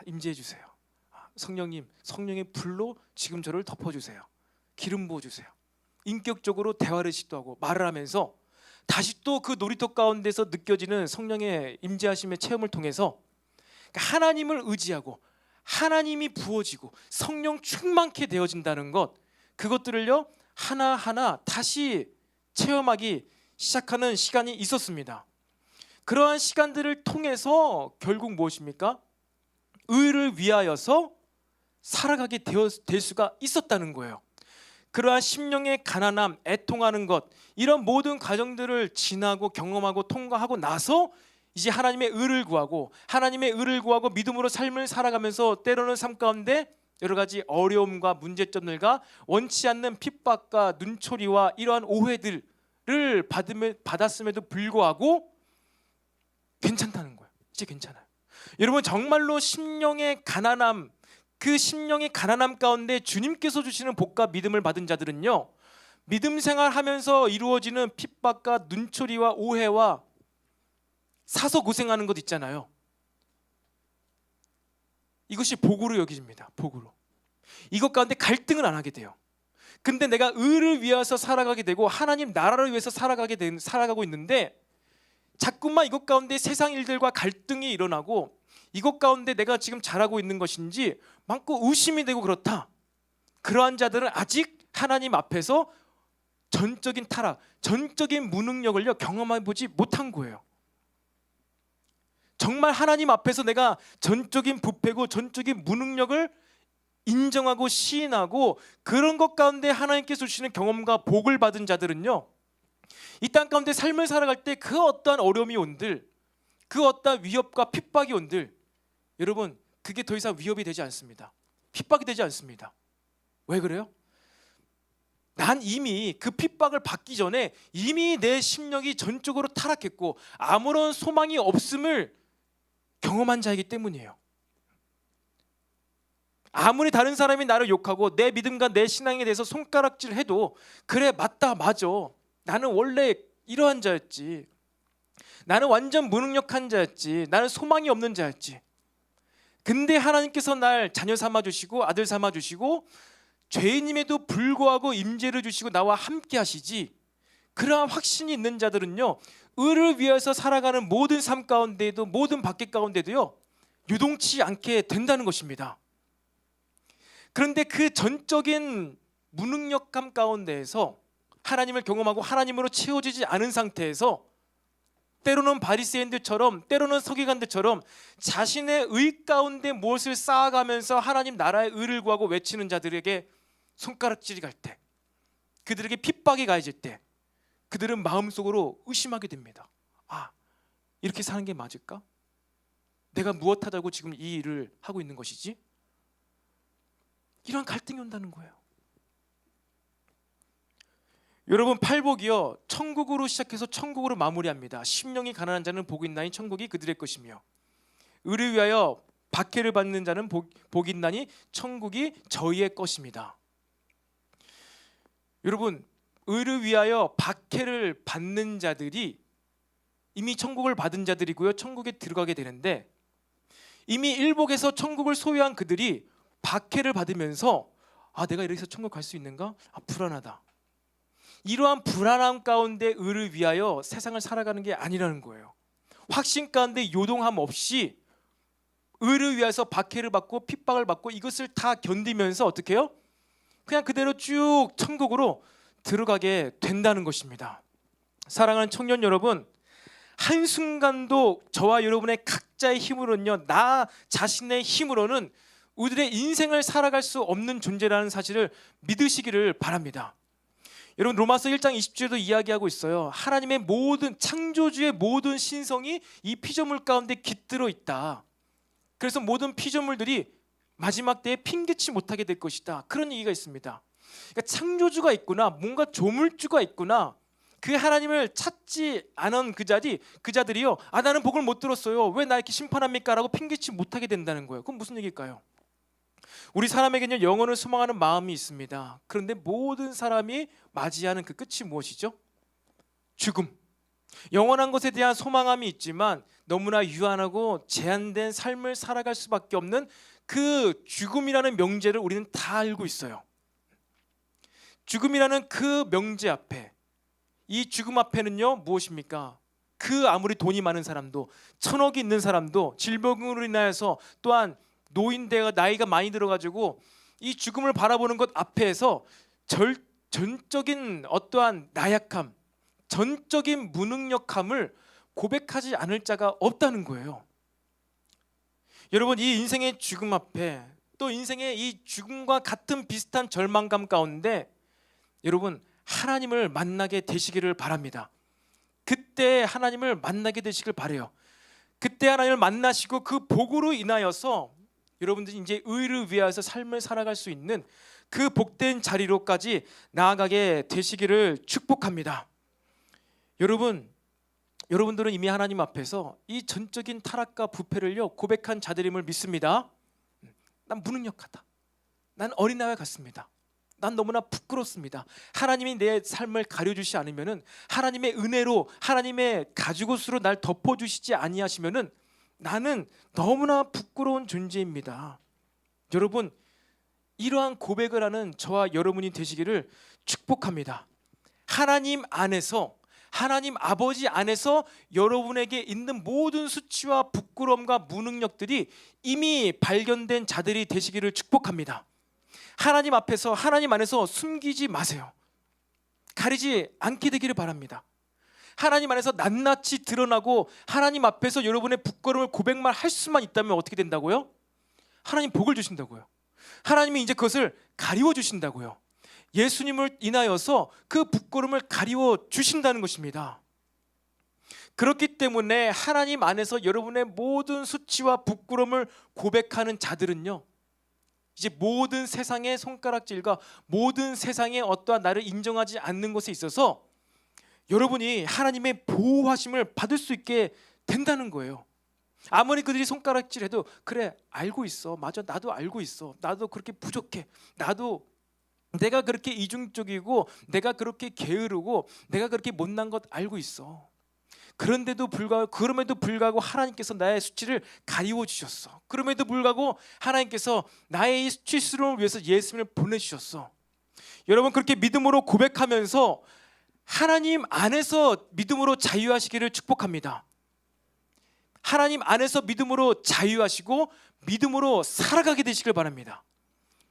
임재해 주세요. 성령님, 성령의 불로 지금 저를 덮어주세요. 기름 부어주세요. 인격적으로 대화를 시도하고 말을 하면서 다시 또 그 놀이터 가운데서 느껴지는 성령의 임재하심의 체험을 통해서 하나님을 의지하고 하나님이 부어지고 성령 충만케 되어진다는 것, 그것들을요 하나하나 다시 체험하기 시작하는 시간이 있었습니다. 그러한 시간들을 통해서 결국 무엇입니까? 의를 위하여서 살아가게 될 수가 있었다는 거예요. 그러한 심령의 가난함, 애통하는 것, 이런 모든 과정들을 지나고 경험하고 통과하고 나서 이제 하나님의 의를 구하고 믿음으로 삶을 살아가면서 때로는 삶 가운데 여러 가지 어려움과 문제점들과 원치 않는 핍박과 눈초리와 이러한 오해들을 받았음에도 불구하고 괜찮다는 거예요. 이제 괜찮아요. 여러분, 정말로 심령의 가난함, 그 심령의 가난함 가운데 주님께서 주시는 복과 믿음을 받은 자들은요, 믿음 생활하면서 이루어지는 핍박과 눈초리와 오해와 사서 고생하는 것 있잖아요. 이것이 복으로 여겨집니다. 복으로. 이것 가운데 갈등을 안 하게 돼요. 근데 내가 의를 위해서 살아가게 되고 하나님 나라를 위해서 살아가고 있는데 자꾸만 이것 가운데 세상 일들과 갈등이 일어나고 이것 가운데 내가 지금 잘하고 있는 것인지 많고 의심이 되고 그렇다. 그러한 자들은 아직 하나님 앞에서 전적인 타락, 전적인 무능력을요 경험해 보지 못한 거예요. 정말 하나님 앞에서 내가 전적인 부패고 전적인 무능력을 인정하고 시인하고 그런 것 가운데 하나님께서 주시는 경험과 복을 받은 자들은요, 이 땅 가운데 삶을 살아갈 때 그 어떠한 어려움이 온들, 그 어떠한 위협과 핍박이 온들, 여러분 그게 더 이상 위협이 되지 않습니다. 핍박이 되지 않습니다. 왜 그래요? 난 이미 그 핍박을 받기 전에 이미 내 심령이 전적으로 타락했고 아무런 소망이 없음을 경험한 자이기 때문이에요. 아무리 다른 사람이 나를 욕하고 내 믿음과 내 신앙에 대해서 손가락질해도 그래 맞다 맞아, 나는 원래 이러한 자였지, 나는 완전 무능력한 자였지, 나는 소망이 없는 자였지. 근데 하나님께서 날 자녀 삼아주시고 아들 삼아주시고 죄인임에도 불구하고 임재를 주시고 나와 함께 하시지. 그러한 확신이 있는 자들은요, 의를 위해서 살아가는 모든 삶 가운데에도 모든 밖에 가운데도요 유동치 않게 된다는 것입니다. 그런데 그 전적인 무능력감 가운데에서 하나님을 경험하고 하나님으로 채워지지 않은 상태에서 때로는 바리새인들처럼 때로는 서기관들처럼 자신의 의 가운데 무엇을 쌓아가면서 하나님 나라의 의를 구하고 외치는 자들에게 손가락질이 갈 때, 그들에게 핍박이 가해질 때 그들은 마음속으로 의심하게 됩니다. 아, 이렇게 사는 게 맞을까? 내가 무엇하다고 지금 이 일을 하고 있는 것이지? 이런 갈등이 온다는 거예요. 여러분, 팔복이요 천국으로 시작해서 천국으로 마무리합니다. 심령이 가난한 자는 복이 있나니 천국이 그들의 것이며 의를 위하여 박해를 받는 자는 복이 있나니 천국이 저희의 것입니다. 여러분, 의를 위하여 박해를 받는 자들이 이미 천국을 받은 자들이고요, 천국에 들어가게 되는데 이미 일복에서 천국을 소유한 그들이 박해를 받으면서 아, 내가 이렇게 해서 천국 갈 수 있는가? 아, 불안하다. 이러한 불안함 가운데 의를 위하여 세상을 살아가는 게 아니라는 거예요. 확신 가운데 요동함 없이 의를 위해서 박해를 받고 핍박을 받고 이것을 다 견디면서 어떻게 해요? 그냥 그대로 쭉 천국으로 들어가게 된다는 것입니다. 사랑하는 청년 여러분, 한순간도 저와 여러분의 각자의 힘으로는요, 나 자신의 힘으로는 우리들의 인생을 살아갈 수 없는 존재라는 사실을 믿으시기를 바랍니다. 여러분, 로마서 1장 20절에도 이야기하고 있어요. 하나님의 모든 창조주의 모든 신성이 이 피조물 가운데 깃들어 있다. 그래서 모든 피조물들이 마지막 때에 핑계치 못하게 될 것이다. 그런 얘기가 있습니다. 그러니까 창조주가 있구나, 뭔가 조물주가 있구나, 그 하나님을 찾지 않은 그 자들이요, 나는 복을 못 들었어요, 왜 나 이렇게 심판합니까? 라고 핑계치 못하게 된다는 거예요. 그럼 무슨 얘기일까요? 우리 사람에게는 영혼을 소망하는 마음이 있습니다. 그런데 모든 사람이 맞이하는 그 끝이 무엇이죠? 죽음. 영원한 것에 대한 소망함이 있지만 너무나 유한하고 제한된 삶을 살아갈 수밖에 없는 그 죽음이라는 명제를 우리는 다 알고 있어요. 죽음이라는 그 명제 앞에, 이 죽음 앞에는요, 무엇입니까? 그 아무리 돈이 많은 사람도, 천억이 있는 사람도, 질병으로 인하여서 또한 노인대가 나이가 많이 들어가지고 이 죽음을 바라보는 것 앞에서 전적인 어떠한 나약함, 전적인 무능력함을 고백하지 않을 자가 없다는 거예요. 여러분, 이 인생의 죽음 앞에, 또 인생의 이 죽음과 같은 비슷한 절망감 가운데 여러분, 하나님을 만나게 되시기를 바랍니다. 그때 하나님을 만나게 되시길 바라요. 그때 하나님을 만나시고 그 복으로 인하여서 여러분들이 이제 의를 위하여서 삶을 살아갈 수 있는 그 복된 자리로까지 나아가게 되시기를 축복합니다. 여러분들은 이미 하나님 앞에서 이 전적인 타락과 부패를요, 고백한 자들임을 믿습니다. 난 무능력하다, 난 어린아이 같습니다, 난 너무나 부끄럽습니다. 하나님이 내 삶을 가려주시 않으면은, 하나님의 은혜로, 하나님의 가죽옷으로 날 덮어주시지 아니하시면은 나는 너무나 부끄러운 존재입니다. 여러분, 이러한 고백을 하는 저와 여러분이 되시기를 축복합니다. 하나님 안에서, 하나님 아버지 안에서 여러분에게 있는 모든 수치와 부끄러움과 무능력들이 이미 발견된 자들이 되시기를 축복합니다. 하나님 앞에서, 하나님 안에서 숨기지 마세요. 가리지 않게 되기를 바랍니다. 하나님 안에서 낱낱이 드러나고 하나님 앞에서 여러분의 부끄러움을 고백만 할 수만 있다면 어떻게 된다고요? 하나님 복을 주신다고요. 하나님이 이제 그것을 가리워 주신다고요. 예수님을 인하여서 그 부끄러움을 가리워 주신다는 것입니다. 그렇기 때문에 하나님 안에서 여러분의 모든 수치와 부끄러움을 고백하는 자들은요, 이제 모든 세상의 손가락질과 모든 세상의 어떠한 나를 인정하지 않는 것에 있어서 여러분이 하나님의 보호하심을 받을 수 있게 된다는 거예요. 아무리 그들이 손가락질해도, 그래, 알고 있어, 맞아, 나도 알고 있어, 나도 그렇게 부족해, 나도 내가 그렇게 이중적이고, 내가 그렇게 게으르고, 내가 그렇게 못난 것 알고 있어. 그럼에도 불구하고 하나님께서 나의 수치를 가리워 주셨어. 그럼에도 불구하고 하나님께서 나의 이 수치스러움을 위해서 예수님을 보내주셨어. 여러분, 그렇게 믿음으로 고백하면서 하나님 안에서 믿음으로 자유하시기를 축복합니다. 하나님 안에서 믿음으로 자유하시고 믿음으로 살아가게 되시길 바랍니다.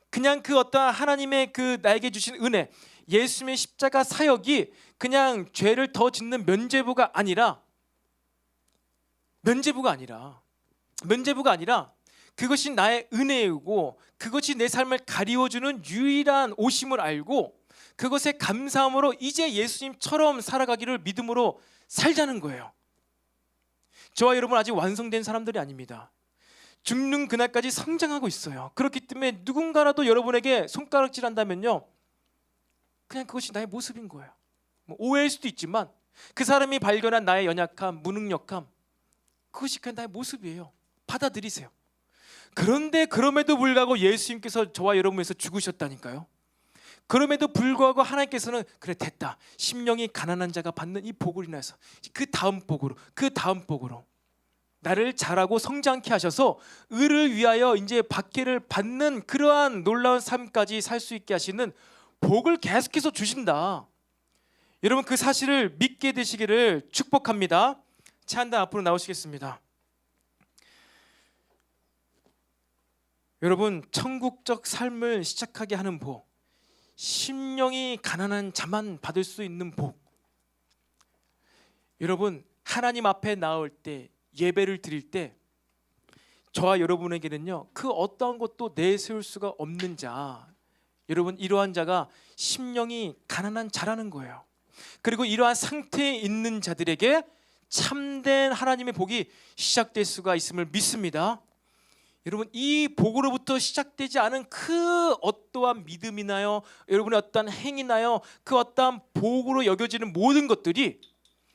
그냥 그 어떠한 하나님의 그 나에게 주신 은혜, 예수님의 십자가 사역이 그냥 죄를 더 짓는 면죄부가 아니라 그것이 나의 은혜이고, 그것이 내 삶을 가리워주는 유일한 오심을 알고 그것에 감사함으로 이제 예수님처럼 살아가기를 믿음으로 살자는 거예요. 저와 여러분 아직 완성된 사람들이 아닙니다. 죽는 그날까지 성장하고 있어요. 그렇기 때문에 누군가라도 여러분에게 손가락질 한다면요, 그냥 그것이 나의 모습인 거예요. 오해일 수도 있지만 그 사람이 발견한 나의 연약함, 무능력함, 그것이 그냥 나의 모습이에요. 받아들이세요. 그런데 그럼에도 불구하고 예수님께서 저와 여러분 위해서 죽으셨다니까요. 그럼에도 불구하고 하나님께서는 그래, 됐다, 심령이 가난한 자가 받는 이 복을 인해서 그 다음 복으로 나를 자라고 성장케 하셔서 의를 위하여 이제 박해를 받는 그러한 놀라운 삶까지 살 수 있게 하시는 복을 계속해서 주신다. 여러분, 그 사실을 믿게 되시기를 축복합니다. 찬단 앞으로 나오시겠습니다. 여러분, 천국적 삶을 시작하게 하는 복, 심령이 가난한 자만 받을 수 있는 복, 여러분, 하나님 앞에 나올 때, 예배를 드릴 때 저와 여러분에게는요, 그 어떠한 것도 내세울 수가 없는 자, 여러분, 이러한 자가 심령이 가난한 자라는 거예요. 그리고 이러한 상태에 있는 자들에게 참된 하나님의 복이 시작될 수가 있음을 믿습니다. 여러분, 이 복으로부터 시작되지 않은 그 어떠한 믿음이나요, 여러분의 어떠한 행위나요, 그 어떠한 복으로 여겨지는 모든 것들이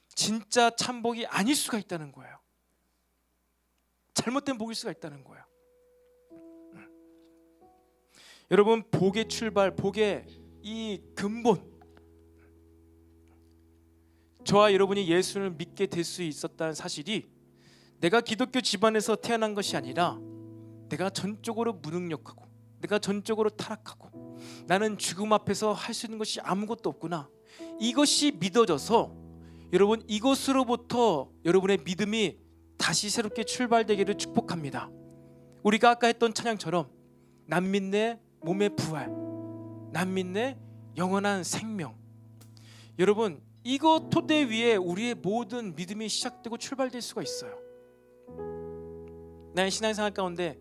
진짜 참복이 아닐 수가 있다는 거예요. 잘못된 복일 수가 있다는 거예요. 여러분, 복의 출발, 복의 이 근본, 저와 여러분이 예수를 믿게 될 수 있었다는 사실이 내가 기독교 집안에서 태어난 것이 아니라 내가 전적으로 무능력하고 내가 전적으로 타락하고 나는 죽음 앞에서 할 수 있는 것이 아무것도 없구나, 이것이 믿어져서 여러분, 이것으로부터 여러분의 믿음이 다시 새롭게 출발되기를 축복합니다. 우리가 아까 했던 찬양처럼 난 믿네 몸의 부활, 난 믿네 영원한 생명. 여러분, 이거 토대 위에 우리의 모든 믿음이 시작되고 출발될 수가 있어요. 나의 신앙생활 가운데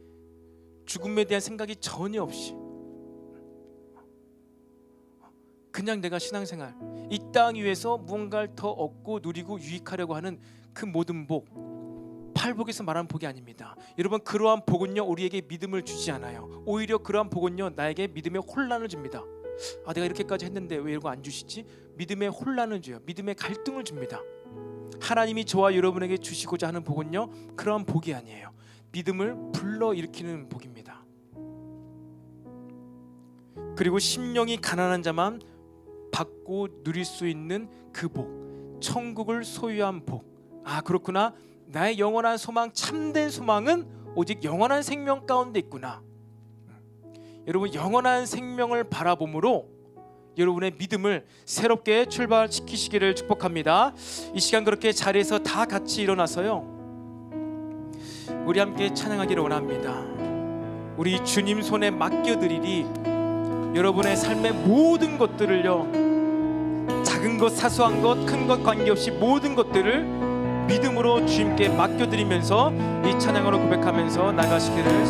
죽음에 대한 생각이 전혀 없이 그냥 내가 신앙생활, 이 땅 위에서 무언가를 더 얻고 누리고 유익하려고 하는 그 모든 복, 팔복에서 말하는 복이 아닙니다. 여러분, 그러한 복은요, 우리에게 믿음을 주지 않아요. 오히려 그러한 복은요, 나에게 믿음의 혼란을 줍니다. 아, 내가 이렇게까지 했는데 왜 이거 안 주시지? 믿음의 혼란을 줘요. 믿음의 갈등을 줍니다. 하나님이 저와 여러분에게 주시고자 하는 복은요, 그러한 복이 아니에요. 믿음을 불러일으키는 복입니다. 그리고 심령이 가난한 자만 받고 누릴 수 있는 그 복, 천국을 소유한 복. 아, 그렇구나, 나의 영원한 소망, 참된 소망은 오직 영원한 생명 가운데 있구나. 여러분, 영원한 생명을 바라봄으로 여러분의 믿음을 새롭게 출발시키시기를 축복합니다. 이 시간 그렇게 자리에서 다 같이 일어나서요, 우리 함께 찬양하기를 원합니다. 우리 주님 손에 맡겨드리리. 여러분의 삶의 모든 것들을요, 작은 것 사소한 것 큰 것 관계없이 모든 것들을 믿음으로 주님께 맡겨드리면서 이 찬양으로 고백하면서 나가시기를